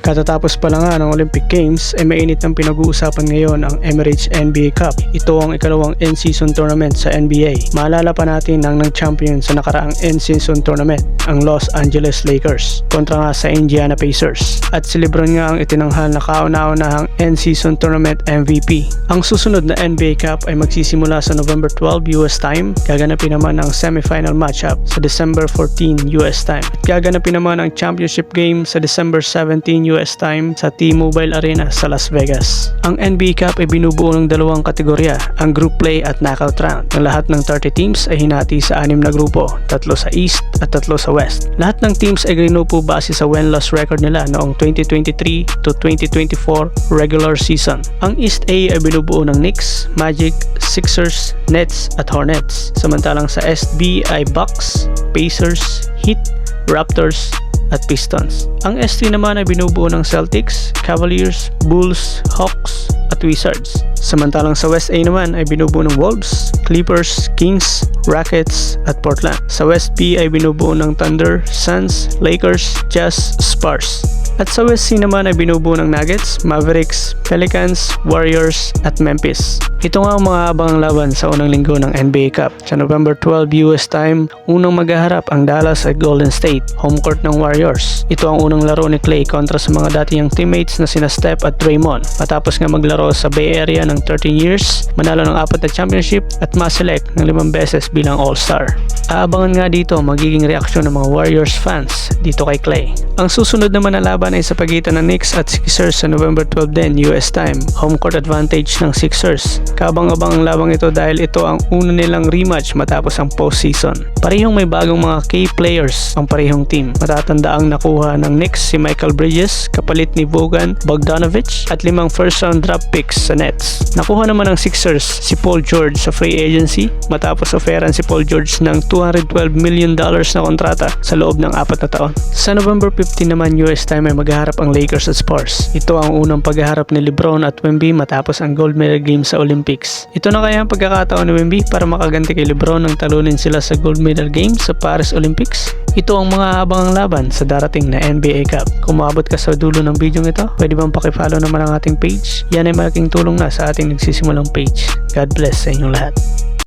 Katatapos pa lang nga ng Olympic Games ay mainit ng pinag-uusapan ngayon ang Emirates NBA Cup. Ito ang ikalawang in-season tournament sa NBA. Maalala pa natin ang nag-champion sa nakaraang in-season tournament, ang Los Angeles Lakers kontra nga sa Indiana Pacers. At si LeBron nga ang itinanghal na kauna-unahang in-season tournament MVP. Ang susunod na NBA Cup ay magsisimula sa November 12 US time. Gaganapin naman ang semifinal matchup sa December 14 US time. At gaganapin naman ang championship game sa December 17 US time sa T-Mobile Arena sa Las Vegas. Ang NBA Cup ay binubuo ng dalawang kategorya, ang group play at knockout round. Ang lahat ng 30 teams ay hinati sa 6 na grupo, 3 sa East at 3 sa West. Lahat ng teams ay ginupo base sa win-loss record nila noong 2023 to 2024 regular season. Ang East A ay binubuo ng Knicks, Magic, Sixers, Nets at Hornets. Samantalang sa East B ay Bucks, Pacers, Heat, Raptors at Pistons. Ang S3 naman ay binubuo ng Celtics, Cavaliers, Bulls, Hawks at Wizards. Samantalang sa West A naman ay binubuo ng Wolves, Clippers, Kings, Rockets at Portland. Sa West B ay binubuo ng Thunder, Suns, Lakers, Jazz, Spurs. At sa West C naman ay binubuo ng Nuggets, Mavericks, Pelicans, Warriors at Memphis. Ito nga ang mga abangang laban sa unang linggo ng NBA Cup. Sa November 12 US time, unang maghaharap ang Dallas at Golden State, home court ng Warriors. Ito ang unang laro ni Klay kontra sa mga dating teammates na sina Steph at Draymond. Matapos nga maglaro sa Bay Area ng 13 years, manalo ng 4 na championship at ma-select ng 5 beses bilang All-Star. Aabangan nga dito magiging reaksyon ng mga Warriors fans dito kay Klay. Ang susunod naman na laban ay sa pagitan ng Knicks at Sixers sa November 12 din US time. Home court advantage ng Sixers. Kabang-abang ang labang ito dahil ito ang una nilang rematch matapos ang postseason. Parehong may bagong mga key players ang parehong team. Matatanda ang nakuha ng Knicks si Michael Bridges kapalit ni Bogan Bogdanovic at 5 first round draft picks sa Nets. Nakuha naman ng Sixers si Paul George sa free agency matapos offeran si Paul George ng $212 million na kontrata sa loob ng 4 na taon. Sa November 15 naman US time ay maghaharap ang Lakers at Spurs. Ito ang unang paghaharap ni LeBron at Wemby matapos ang gold medal game sa Olympics. Ito na kaya ang pagkakataon ni Wemby para makaganti kay LeBron nang talunin sila sa gold medal game sa Paris Olympics? Ito ang mga abangang laban sa darating na NBA Cup. Kung maabot ka sa dulo ng video ito, pwede bang pakifollow naman ang ating page? Yan ay malaking tulong na sa ating nagsisimulang page. God bless sa inyong lahat.